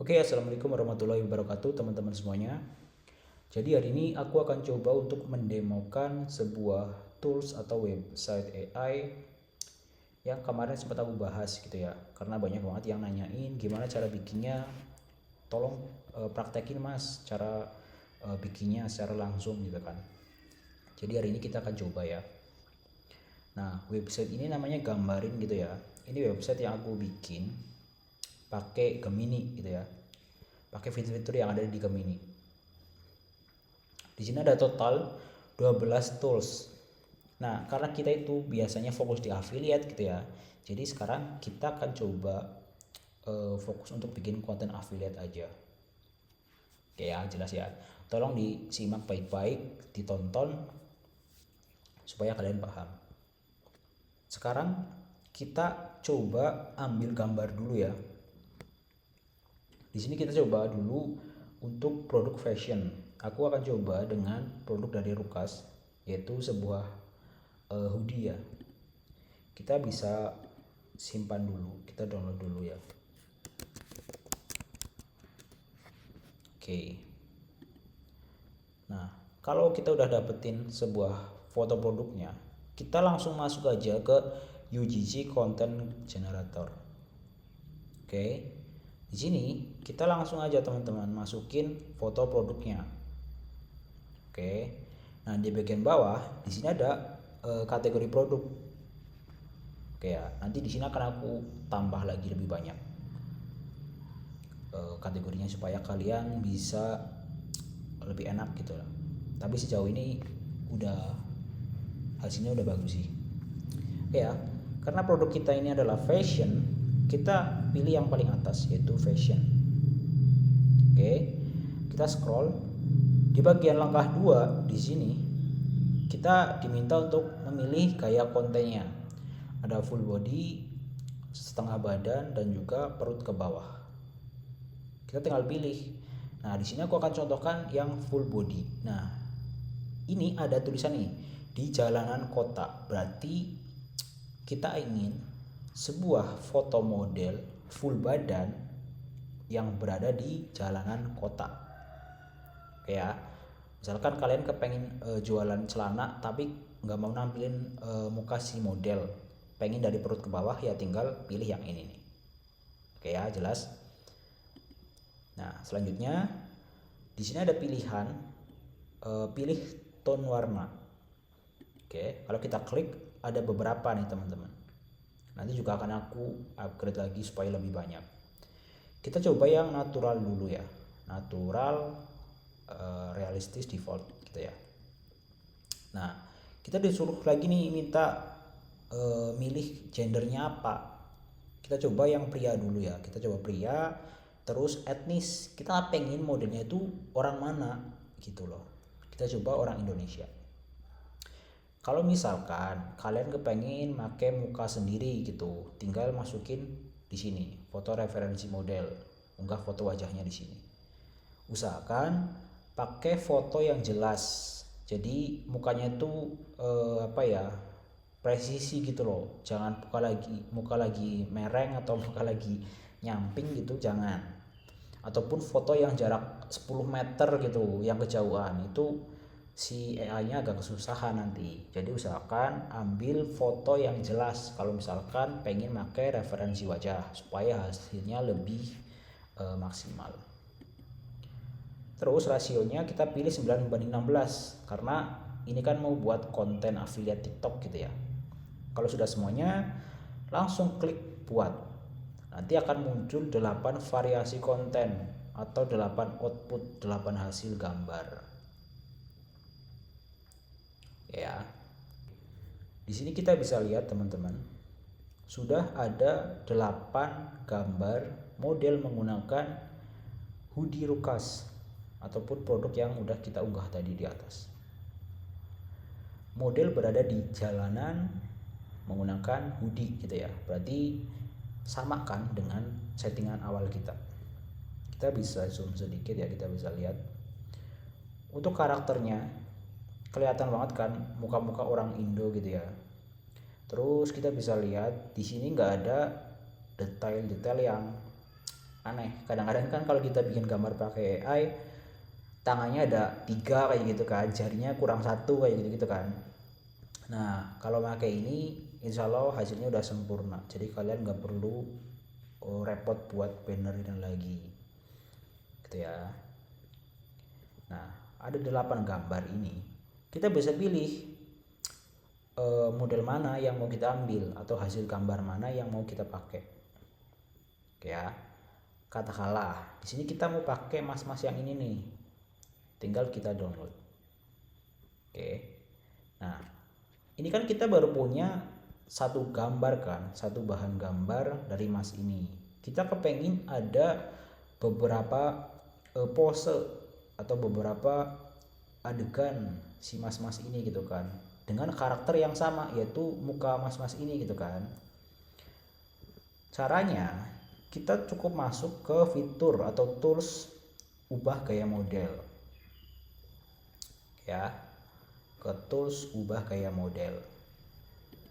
Oke, assalamualaikum warahmatullahi wabarakatuh teman-teman semuanya. Jadi hari ini aku akan coba untuk mendemokan sebuah tools atau website AI yang kemarin sempat aku bahas gitu ya. Karena banyak banget yang nanyain gimana cara bikinnya. Tolong praktekin mas cara bikinnya secara langsung gitu kan. Jadi hari ini kita akan coba ya. Nah, website ini namanya Gambarin gitu ya. Ini website yang aku bikin pakai Gemini gitu ya, pakai fitur-fitur yang ada di Gemini. Di sini ada total 12 tools. Nah, karena kita itu biasanya fokus di affiliate gitu ya, jadi sekarang kita akan coba fokus untuk bikin konten affiliate aja. Oke ya, jelas ya. Tolong disimak baik-baik, ditonton supaya kalian paham. Sekarang kita coba ambil gambar dulu ya. Di sini kita coba dulu untuk produk fashion. Aku akan coba dengan produk dari Rukas, yaitu sebuah hoodie ya. Kita bisa simpan dulu, kita download dulu ya. Oke. Nah, kalau kita udah dapetin sebuah foto produknya, kita langsung masuk aja ke UGC Content Generator. Oke. Di sini kita langsung aja teman-teman masukin foto produknya. Oke. Nah, di bagian bawah di sini ada kategori produk. Oke ya, nanti di sini akan aku tambah lagi lebih banyak kategorinya supaya kalian bisa lebih enak gitu. Tapi sejauh ini udah hasilnya udah bagus sih. Oke ya, karena produk kita ini adalah fashion, kita pilih yang paling atas yaitu fashion. Oke, kita scroll di bagian langkah 2 di sini kita diminta untuk memilih gaya kontennya. Ada full body, setengah badan dan juga perut ke bawah. Kita tinggal pilih. Nah, di sini aku akan contohkan yang full body. Nah, ini ada tulisan nih di jalanan kota. Berarti kita ingin sebuah foto model full badan yang berada di jalanan kota. Oke ya, misalkan kalian kepengen jualan celana tapi nggak mau nampilin muka si model, pengen dari perut ke bawah, ya tinggal pilih yang ini nih. Oke ya, jelas. Nah, selanjutnya di sini ada pilihan pilih tone warna. Oke, kalau kita klik ada beberapa nih teman-teman. Nanti juga akan aku upgrade lagi supaya lebih banyak. Kita coba yang natural dulu ya. Natural, realistis, default gitu ya. Nah, kita disuruh lagi nih minta milih gendernya apa. Kita coba yang pria dulu ya. Kita coba pria, terus etnis. Kita pengen modelnya itu orang mana gitu loh. Kita coba orang Indonesia. Kalau misalkan kalian kepengen pakai muka sendiri gitu, tinggal masukin di sini foto referensi model, unggah foto wajahnya di sini. Usahakan pakai foto yang jelas. Jadi mukanya itu presisi gitu loh. Jangan muka lagi mereng atau muka lagi nyamping gitu, jangan. Ataupun foto yang jarak 10 meter gitu, yang kejauhan itu si AI-nya agak kesusahan nanti. Jadi usahakan ambil foto yang jelas kalau misalkan pengen pakai referensi wajah supaya hasilnya lebih maksimal. Terus rasionya kita pilih 9:16 karena ini kan mau buat konten affiliate TikTok gitu ya. Kalau sudah semuanya langsung klik buat. Nanti akan muncul 8 variasi konten atau 8 output, 8 hasil gambar. Ya. Di sini kita bisa lihat teman-teman, sudah ada 8 gambar model menggunakan hoodie Rukas ataupun produk yang udah kita unggah tadi di atas. Model berada di jalanan menggunakan hoodie gitu ya. Berarti sama kan dengan settingan awal kita. Kita bisa zoom sedikit ya, kita bisa lihat. Untuk karakternya kelihatan banget kan muka-muka orang Indo gitu ya. Terus kita bisa lihat di sini nggak ada detail-detail yang aneh. Kadang-kadang kan kalau kita bikin gambar pakai AI, tangannya ada 3 kayak gitu kan, jarinya kurang 1 kayak gitu gitu kan. Nah kalau pakai ini insya Allah hasilnya udah sempurna, jadi kalian nggak perlu repot buat benerin lagi gitu ya. Nah ada 8 gambar ini, kita bisa pilih model mana yang mau kita ambil atau hasil gambar mana yang mau kita pakai. Oke ya, katakanlah di sini kita mau pakai mas-mas yang ini nih, tinggal kita download. Oke, nah ini kan kita baru punya satu gambar kan, satu bahan gambar dari mas ini. Kita kepengin ada beberapa pose atau beberapa adegan si mas-mas ini gitu kan, dengan karakter yang sama, yaitu muka mas-mas ini gitu kan. Caranya kita cukup masuk ke fitur atau tools ubah gaya model ya, ke tools ubah gaya model.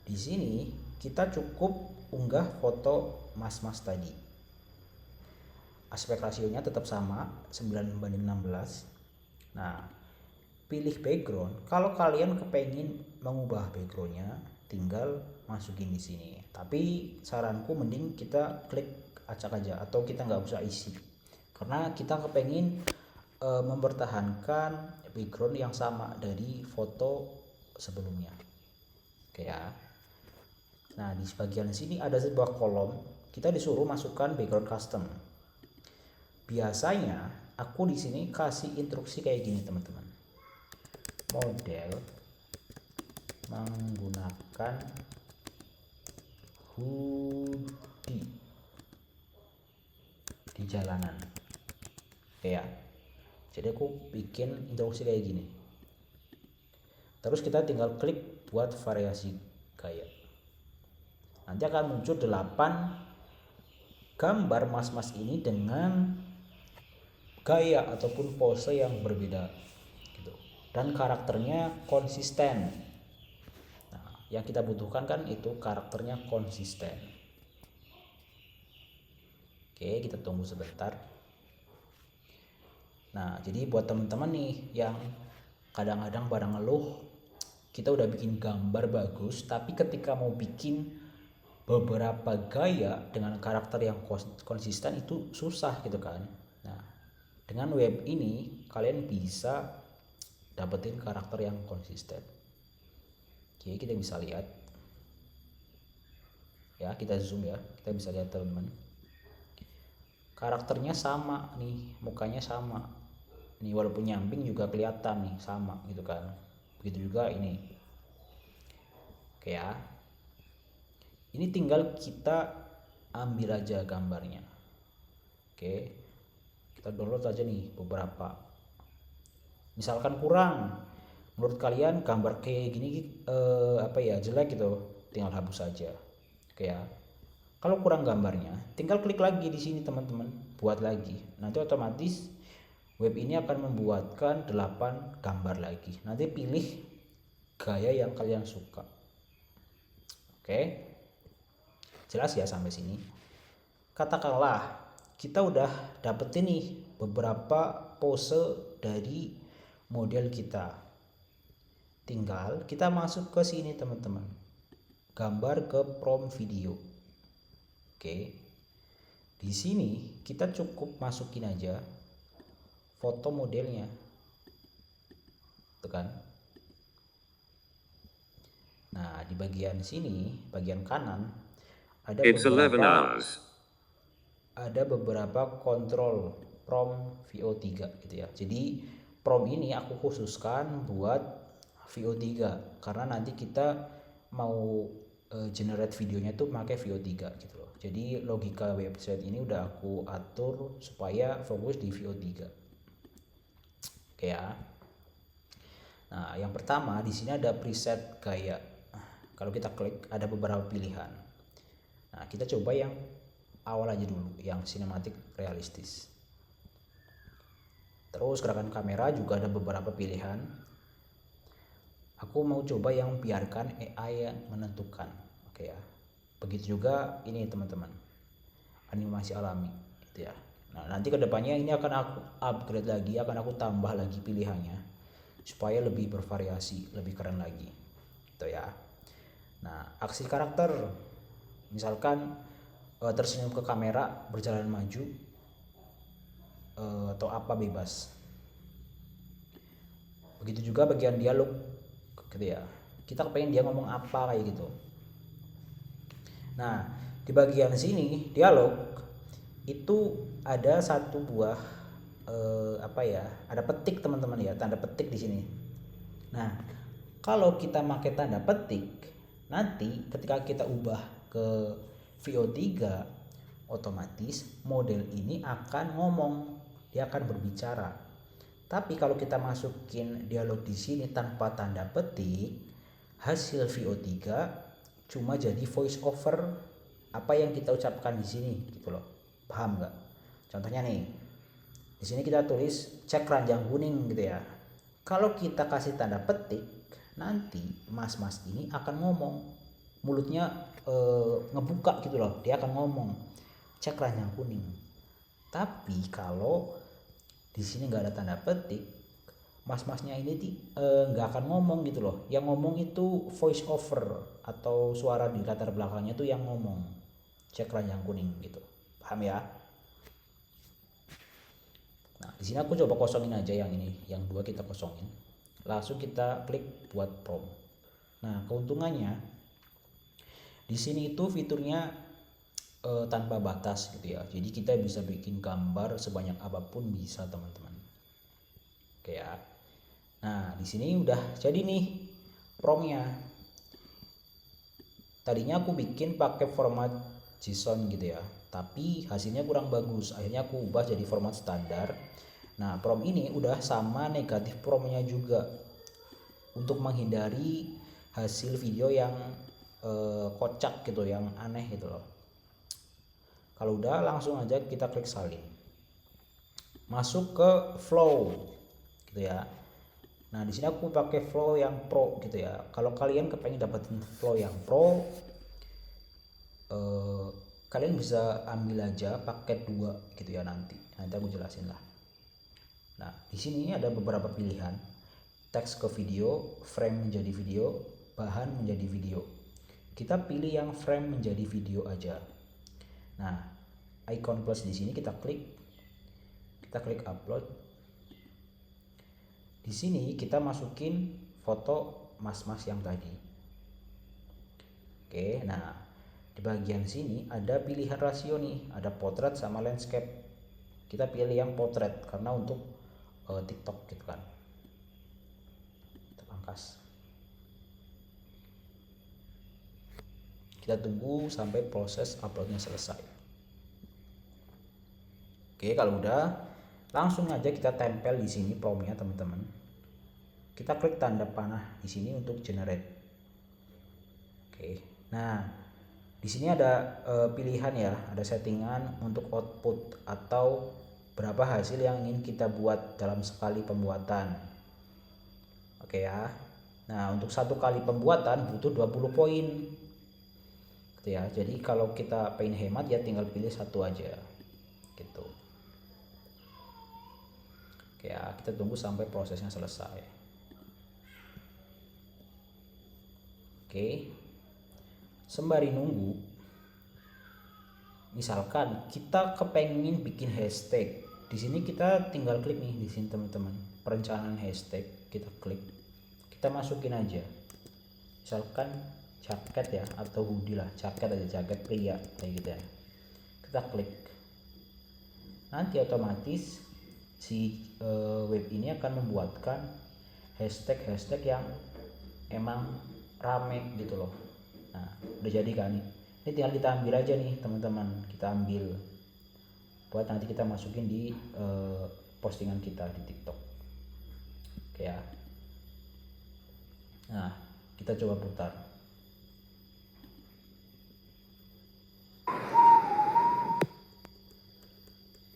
Di sini kita cukup unggah foto mas-mas tadi, aspek rasionya tetap sama 9:16. Nah pilih background. Kalau kalian kepengin mengubah backgroundnya, tinggal masukin di sini. Tapi saranku mending kita klik acak aja, atau kita nggak usah isi, karena kita kepengin mempertahankan background yang sama dari foto sebelumnya. Oke ya. Nah di bagian sini ada sebuah kolom, kita disuruh masukkan background custom. Biasanya aku di sini kasih instruksi kayak gini teman-teman. Model menggunakan hoodie di jalanan. Oke ya. Jadi aku bikin instruksi kayak gini. Terus kita tinggal klik buat variasi gaya. Nanti akan muncul 8 gambar mas-mas ini dengan gaya ataupun pose yang berbeda gitu. Dan karakternya konsisten. Nah, yang kita butuhkan kan itu karakternya konsisten. Oke, kita tunggu sebentar. Nah jadi buat teman-teman nih yang kadang-kadang pada ngeluh, kita udah bikin gambar bagus tapi ketika mau bikin beberapa gaya dengan karakter yang konsisten itu susah gitu kan. Nah dengan web ini kalian bisa dapetin karakter yang konsisten. Oke, kita bisa lihat ya, kita zoom ya, kita bisa lihat teman-teman, karakternya sama nih, mukanya sama nih, walaupun nyamping juga kelihatan nih sama gitu kan. Begitu juga ini. Oke ya, ini tinggal kita ambil aja gambarnya. Oke, kita download aja nih beberapa. Misalkan kurang, menurut kalian gambar kayak gini jelek gitu, tinggal hapus saja. Oke ya, kalau kurang gambarnya tinggal klik lagi di sini teman-teman, buat lagi. Nanti otomatis web ini akan membuatkan 8 gambar lagi. Nanti pilih gaya yang kalian suka. Oke, jelas ya sampai sini. Katakanlah kita udah dapetin nih beberapa pose dari model kita. Tinggal kita masuk ke sini teman-teman, gambar ke prompt video. Oke, di sini kita cukup masukin aja foto modelnya, tuh kan. Nah di bagian sini, bagian kanan ada beberapa kontrol prompt VO3 gitu ya. Jadi prompt ini aku khususkan buat VO3 karena nanti kita mau generate videonya tuh pakai VO3 gitu loh. Jadi logika website ini udah aku atur supaya fokus di VO3. Oke ya. Nah, yang pertama di sini ada preset gaya. Kalau kita klik ada beberapa pilihan. Nah, kita coba yang awal aja dulu, yang sinematik realistis. Terus gerakan kamera juga ada beberapa pilihan. Aku mau coba yang biarkan AI yang menentukan. Oke ya. Begitu juga ini teman-teman, animasi alami gitu ya. Nah, nanti kedepannya ini akan aku upgrade lagi, akan aku tambah lagi pilihannya supaya lebih bervariasi, lebih keren lagi. Gitu ya. Nah, aksi karakter misalkan tersenyum ke kamera, berjalan maju, atau apa bebas. Begitu juga bagian dialog gitu ya. Kita pengen dia ngomong apa kayak gitu. Nah, di bagian sini dialog itu ada satu buah ada petik teman-teman ya, tanda petik di sini. Nah, kalau kita pakai tanda petik, nanti ketika kita ubah ke VO3, otomatis model ini akan ngomong, dia akan berbicara. Tapi kalau kita masukin dialog di sini tanpa tanda petik, hasil VO3 cuma jadi voice over apa yang kita ucapkan di sini gitu loh. Paham nggak? Contohnya nih, di sini kita tulis cek keranjang kuning gitu ya. Kalau kita kasih tanda petik, nanti mas-mas ini akan ngomong, mulutnya ngebuka gitu loh, dia akan ngomong cek keranjang kuning. Tapi kalau di sini nggak ada tanda petik, mas-masnya ini nggak akan ngomong gitu loh. Yang ngomong itu voice over atau suara di latar belakangnya tuh yang ngomong cek keranjang kuning gitu. Paham ya? Nah, di sini aku coba kosongin aja yang ini, yang dua kita kosongin. Langsung kita klik buat prompt. Nah, keuntungannya di sini itu fiturnya tanpa batas gitu ya. Jadi kita bisa bikin gambar sebanyak apapun bisa teman-teman. Oke ya. Nah, di sini udah jadi nih promptnya. Tadinya aku bikin pakai format JSON gitu ya, tapi hasilnya kurang bagus. Akhirnya aku ubah jadi format standar. Nah, prompt ini udah sama negatif promptnya juga untuk menghindari hasil video yang kocak gitu, yang aneh gitu loh. Kalau udah, langsung aja kita klik salin, masuk ke flow gitu ya. Nah, di sini aku pakai flow yang pro gitu ya. Kalau kalian kepengen dapetin flow yang pro, kalian bisa ambil aja paket 2 gitu ya, nanti aku jelasin lah. Nah, di sini ada beberapa pilihan. Teks ke video, frame menjadi video, bahan menjadi video. Kita pilih yang frame menjadi video aja. Nah, icon plus di sini kita klik upload. Di sini kita masukin foto mas-mas yang tadi. Oke, nah di bagian sini ada pilihan rasio nih, ada potret sama landscape. Kita pilih yang potret karena untuk TikTok gitu kan. Kita pangkas. Kita tunggu sampai proses uploadnya selesai. Oke, kalau udah, langsung aja kita tempel di sini promptnya teman-teman. Kita klik tanda panah di sini untuk generate. Oke, nah di sini ada pilihan ya, ada settingan untuk output atau berapa hasil yang ingin kita buat dalam sekali pembuatan. Oke ya. Nah, untuk satu kali pembuatan butuh 20 poin. Gitu ya. Jadi kalau kita pengen hemat ya tinggal pilih satu aja. Gitu. Oke ya, kita tunggu sampai prosesnya selesai. Oke. Sembari nunggu, misalkan kita kepengen bikin hashtag, di sini kita tinggal klik nih di sini teman-teman, perencanaan hashtag, kita klik, kita masukin aja, misalkan jaket ya atau hoodie lah, jaket aja, jaket pria kayak gitu ya. Kita klik, nanti otomatis si web ini akan membuatkan hashtag yang emang rame gitu loh. Nah, udah jadi kan nih. Ini tinggal kita ambil aja nih teman-teman, kita ambil buat nanti kita masukin di postingan kita di TikTok. Oke ya. Nah, kita coba putar.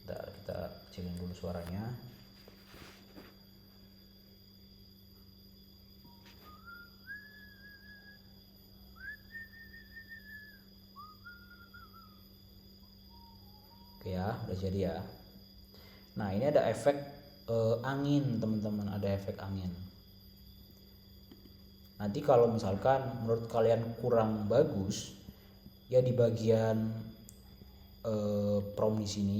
Bentar, kita kecilin dulu suaranya. Oke ya, udah jadi ya. Nah ini ada efek angin teman-teman, ada efek angin. Nanti kalau misalkan menurut kalian kurang bagus ya di bagian prom di sini,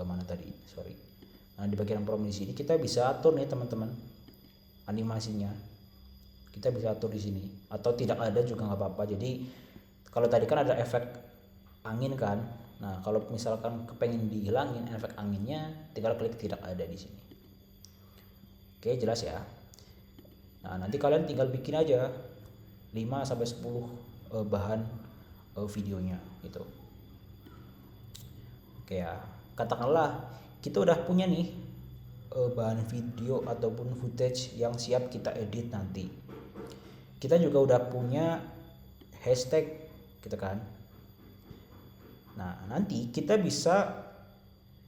mana tadi, sorry. Nah di bagian prom di sini kita bisa atur nih teman-teman animasinya, kita bisa atur di sini, atau tidak ada juga nggak apa-apa. Jadi kalau tadi kan ada efek angin kan, nah kalau misalkan kepengen dihilangin efek anginnya, tinggal klik tidak ada di sini. Oke, jelas ya. Nah nanti kalian tinggal bikin aja 5-10 bahan videonya gitu. Oke ya, katakanlah kita udah punya nih bahan video ataupun footage yang siap kita edit nanti. Kita juga udah punya hashtag gitu kan. Nah nanti kita bisa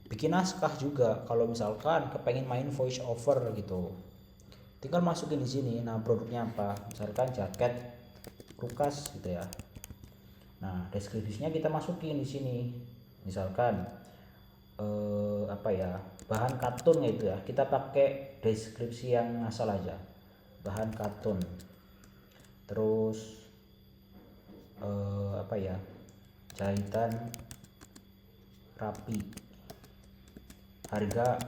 bikin naskah juga kalau misalkan kepengen main voice over gitu. Tinggal masukin di sini. Nah produknya apa, misalkan jaket Lukas gitu ya. Nah deskripsinya kita masukin di sini, misalkan apa ya, bahan katun gitu ya, kita pakai deskripsi yang asal aja, bahan katun. Terus apa ya, jahitan rapi, harga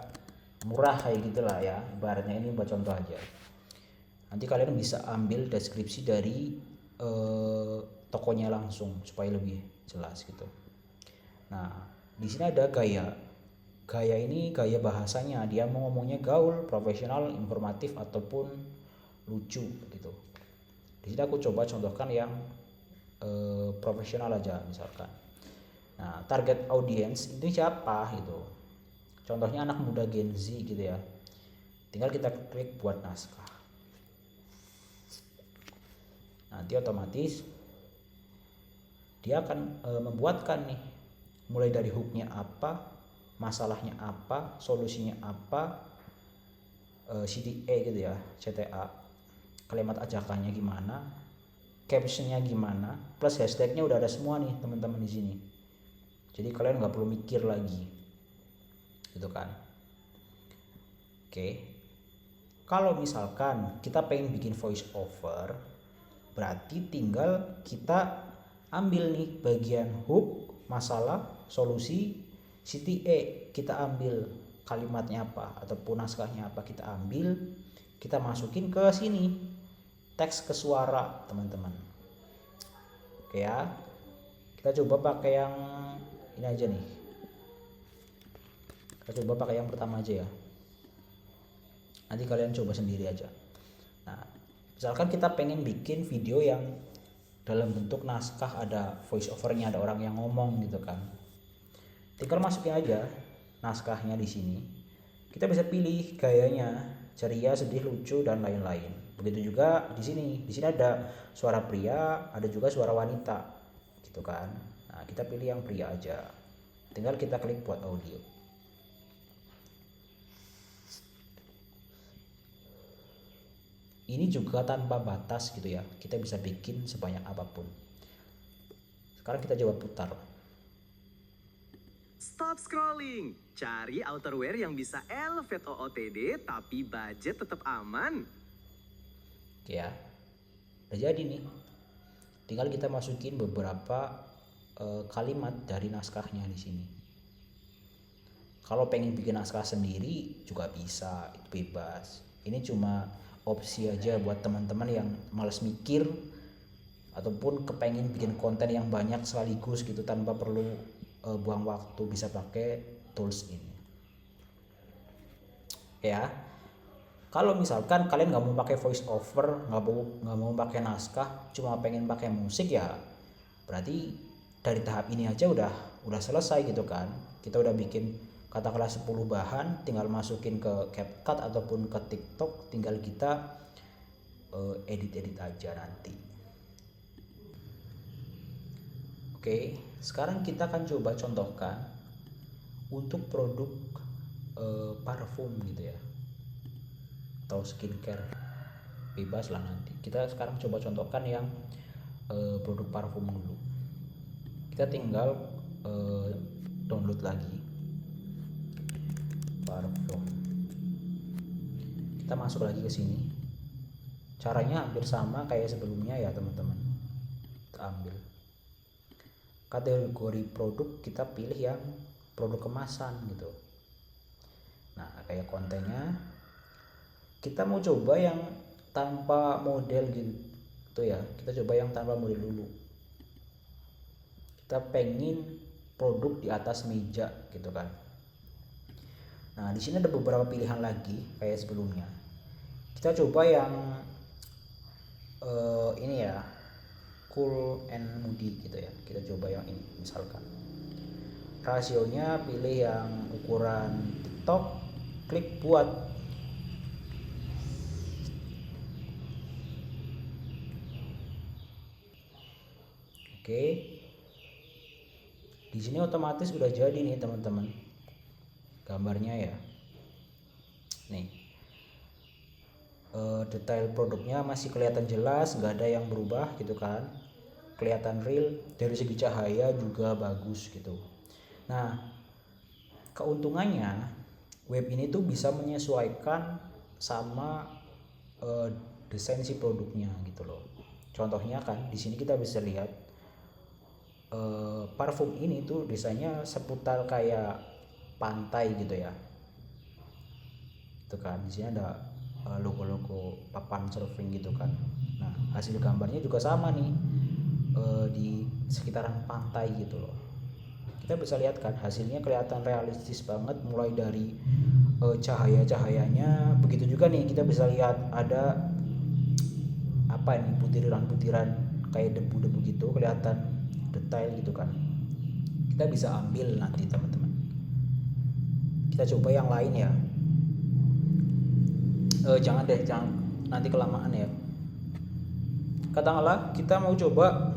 murah, kayak gitulah ya ibaratnya. Ini buat contoh aja. Nanti kalian bisa ambil deskripsi dari tokonya langsung supaya lebih jelas gitu. Nah di sini ada gaya. Gaya ini gaya bahasanya, dia mau ngomongnya gaul, profesional, informatif ataupun lucu gitu. Di sini aku coba contohkan yang profesional aja misalkan. Nah target audience itu siapa gitu, contohnya anak muda Gen Z gitu ya. Tinggal kita klik buat naskah, nanti otomatis dia akan membuatkan nih, mulai dari hooknya apa, masalahnya apa, solusinya apa, CTA gitu ya, CTA, kalimat ajakannya gimana, captionnya gimana, plus hashtagnya udah ada semua nih teman-teman di sini. Jadi kalian nggak perlu mikir lagi gitu kan. Oke, kalau misalkan kita pengen bikin voice over, berarti tinggal kita ambil nih bagian hook, masalah, solusi, CTA, kita ambil kalimatnya apa ataupun naskahnya apa, kita ambil, kita masukin ke sini, teks ke suara teman-teman. Oke ya, kita coba pakai yang ini aja nih, kita coba pakai yang pertama aja ya, nanti kalian coba sendiri aja. Nah misalkan kita pengen bikin video yang dalam bentuk naskah, ada voice overnya, ada orang yang ngomong gitu kan, tinggal masukin aja naskahnya di sini. Kita bisa pilih gayanya, ceria, sedih, lucu dan lain-lain. Begitu juga di sini. Di sini ada suara pria, ada juga suara wanita gitu kan. Nah kita pilih yang pria aja, tinggal kita klik buat audio. Ini juga tanpa batas gitu ya, kita bisa bikin sebanyak apapun. Sekarang kita coba putar. Stop scrolling, cari outerwear yang bisa elevate OOTD tapi budget tetap aman. Ya, udah jadi nih. Tinggal kita masukin beberapa kalimat dari naskahnya di sini. Kalau pengen bikin naskah sendiri juga bisa, bebas. Ini cuma opsi aja buat teman-teman yang males mikir ataupun kepengen bikin konten yang banyak sekaligus gitu tanpa perlu buang waktu, bisa pakai tools ini ya. Kalau misalkan kalian nggak mau pakai voice over, nggak mau pakai naskah, cuma pengen pakai musik ya, berarti dari tahap ini aja udah selesai gitu kan. Kita udah bikin katakanlah 10 bahan, tinggal masukin ke CapCut ataupun ke TikTok, tinggal kita edit-edit aja nanti. Oke, sekarang kita akan coba contohkan untuk produk parfum gitu ya, atau skincare, bebas lah nanti. Kita sekarang coba contohkan yang produk parfum dulu. Kita tinggal download lagi. parfum. Kita masuk lagi ke sini. Caranya hampir sama kayak sebelumnya ya teman-teman. Kita ambil kategori produk, kita pilih yang produk kemasan gitu. Nah kayak kontennya kita mau coba yang tanpa model gitu ya, kita coba yang tanpa model dulu. Kita pengen produk di atas meja gitu kan. Nah di sini ada beberapa pilihan lagi kayak sebelumnya. Kita coba yang ini ya, cool and moody gitu ya. Kita coba yang ini misalkan. Rasionya pilih yang ukuran TikTok, klik buat. Oke. Di sini otomatis udah jadi nih teman-teman. Gambarnya ya. Nih. Detail produknya masih kelihatan jelas, nggak ada yang berubah gitu kan. Kelihatan real, dari segi cahaya juga bagus gitu. Nah, keuntungannya web ini tuh bisa menyesuaikan sama desain si produknya gitu loh. Contohnya kan di sini kita bisa lihat parfum ini tuh desainnya seputar kayak pantai gitu ya. Itu kan di sini ada logo-logo papan surfing gitu kan. Nah, hasil gambarnya juga sama nih di sekitaran pantai gitu loh. Kita bisa lihat kan hasilnya kelihatan realistis banget, mulai dari cahaya-cahayanya. Begitu juga nih kita bisa lihat ada apa ini, butiran-butiran kayak debu-debu gitu, kelihatan detail gitu kan. Kita bisa ambil nanti teman-teman. Kita coba yang lain ya. Jangan nanti kelamaan ya. Katakanlah kita mau coba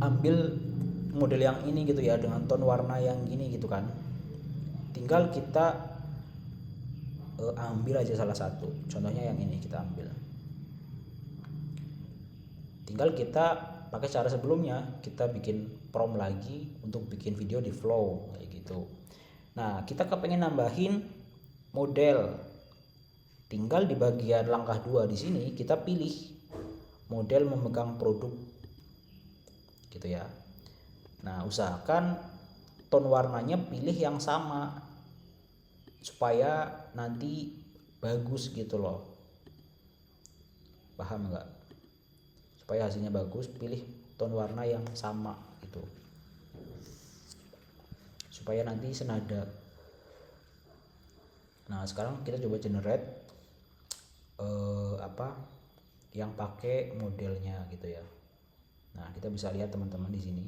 ambil model yang ini gitu ya, dengan tone warna yang gini gitu kan. Tinggal kita ambil aja salah satu. Contohnya yang ini kita ambil. Tinggal kita pakai cara sebelumnya, kita bikin prompt lagi untuk bikin video di Flow kayak gitu. Nah, kita kepengen nambahin model. Tinggal di bagian langkah 2 di sini kita pilih model memegang produk gitu ya. Nah, usahakan tone warnanya pilih yang sama supaya nanti bagus gitu loh. Paham nggak? Supaya hasilnya bagus, pilih tone warna yang sama gitu. Supaya nanti senada. Nah, sekarang kita coba generate yang pakai modelnya gitu ya. Nah, kita bisa lihat teman-teman di sini.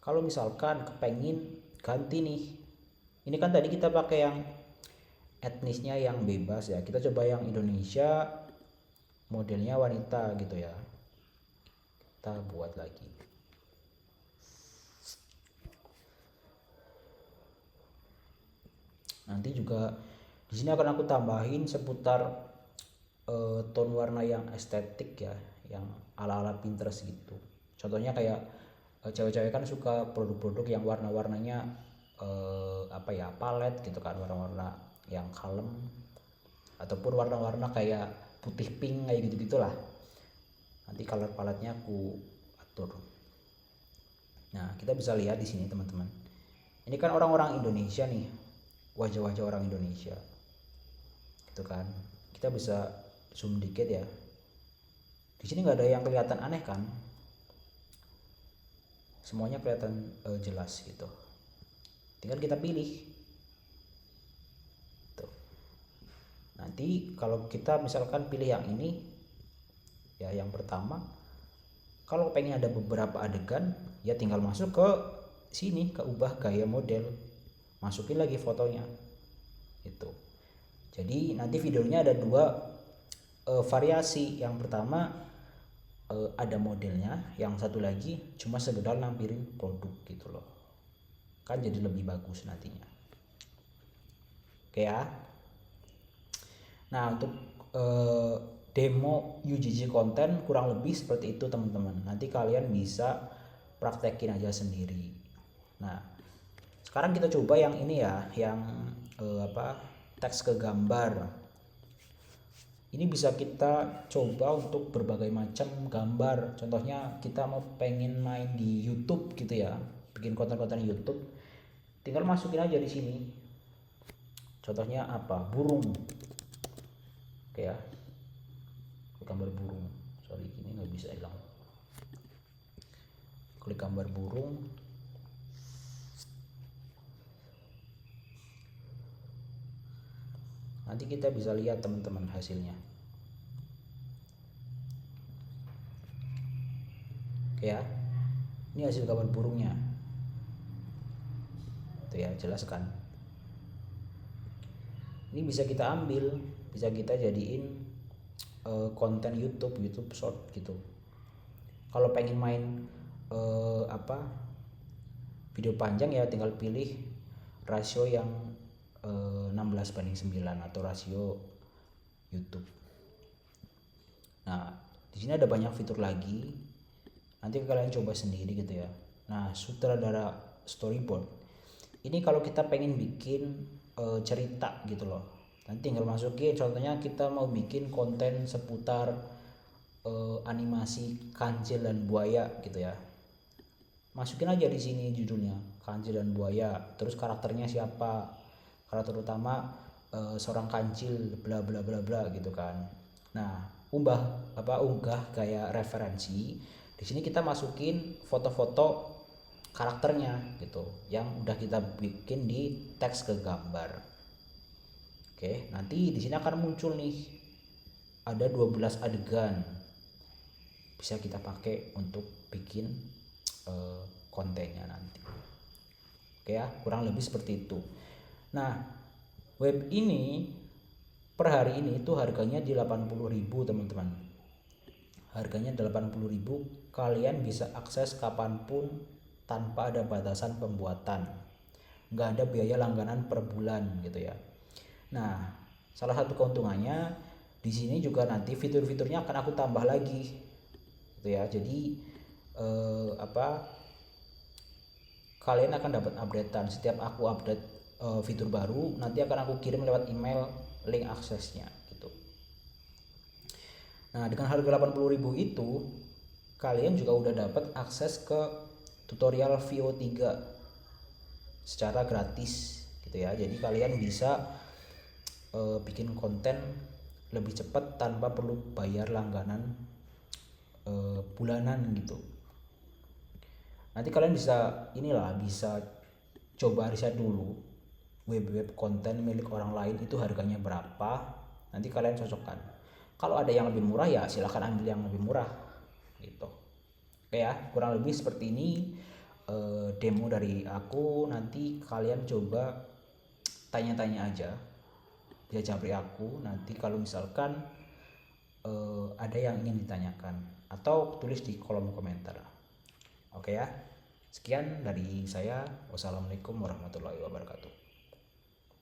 Kalau misalkan kepengin ganti nih, ini kan tadi kita pakai yang etnisnya yang bebas ya. Kita coba yang Indonesia, modelnya wanita gitu ya. Kita buat lagi. Nanti juga di sini akan aku tambahin seputar tone warna yang estetik ya, yang ala-ala Pinterest gitu. Contohnya kayak cewek-cewek kan suka produk-produk yang warna-warnanya palet gitu kan, warna-warna yang kalem ataupun warna-warna kayak putih pink kayak gitu-gitulah. Nanti color paletnya aku atur. Nah, kita bisa lihat di sini teman-teman. Ini kan orang-orang Indonesia nih, wajah-wajah orang Indonesia. Gitu kan. Kita bisa zoom dikit ya. Di sini nggak ada yang kelihatan aneh kan? Semuanya kelihatan jelas gitu. Tinggal kita pilih. Tuh. Nanti kalau kita misalkan pilih yang ini, ya yang pertama, kalau pengen ada beberapa adegan, ya tinggal masuk ke sini, ke ubah gaya model, masukin lagi fotonya, gitu. Jadi nanti videonya ada 2 variasi. Yang pertama ada modelnya, yang satu lagi cuma sekedar nampilin produk gitu loh, kan jadi lebih bagus nantinya. Oke ya. Nah, untuk demo UGG konten kurang lebih seperti itu teman-teman. Nanti kalian bisa praktekin aja sendiri. Nah, Sekarang kita coba yang ini ya, yang teks ke gambar. Ini bisa kita coba untuk berbagai macam gambar. Contohnya kita mau pengen main di YouTube gitu ya, bikin konten-konten YouTube, tinggal masukin aja di sini. Contohnya apa? Burung. Oke ya, gambar burung. Sorry, ini nggak bisa hilang. Klik gambar burung. Nanti kita bisa lihat teman-teman hasilnya. Oke ya, ini hasil gambar burungnya. Itu ya, jelas kan? Ini bisa kita ambil, bisa kita jadiin konten YouTube Short gitu. Kalau pengen main video panjang ya tinggal pilih rasio yang 16:9 atau rasio YouTube. Nah, di sini ada banyak fitur lagi. Nanti kalian coba sendiri gitu ya. Nah, sutradara storyboard. Ini kalau kita pengen bikin cerita gitu loh. Nanti tinggal masukin, contohnya kita mau bikin konten seputar animasi kancil dan buaya gitu ya. Masukin aja di sini judulnya, kancil dan buaya. Terus karakternya siapa? Karakter utama seorang kancil bla bla bla bla gitu kan. Nah, unggah kayak referensi. Di sini kita masukin foto-foto karakternya gitu yang udah kita bikin di teks ke gambar. Oke, nanti di sini akan muncul nih ada 12 adegan. Bisa kita pakai untuk bikin kontennya nanti. Oke ya, kurang lebih seperti itu. Nah, web ini per hari ini itu harganya di 80.000 teman-teman. Harganya 80.000, kalian bisa akses kapanpun tanpa ada batasan pembuatan. Nggak ada biaya langganan per bulan gitu ya. Nah, salah satu keuntungannya di sini juga nanti fitur-fiturnya akan aku tambah lagi gitu ya. Jadi kalian akan dapat updatean setiap aku update fitur baru, nanti akan aku kirim lewat email link aksesnya gitu. Nah, dengan harga 80.000 itu kalian juga udah dapat akses ke tutorial VO3 secara gratis gitu ya. Jadi kalian bisa bikin konten lebih cepat tanpa perlu bayar langganan bulanan gitu. Nanti kalian bisa bisa coba riset dulu web konten milik orang lain itu harganya berapa, nanti kalian cocokkan. Kalau ada yang lebih murah ya silahkan ambil yang lebih murah gitu. Oke ya, kurang lebih seperti ini demo dari aku. Nanti kalian coba tanya-tanya aja, bisa japri aku nanti kalau misalkan ada yang ingin ditanyakan, atau tulis di kolom komentar. Oke ya, sekian dari saya. Wassalamualaikum warahmatullahi wabarakatuh.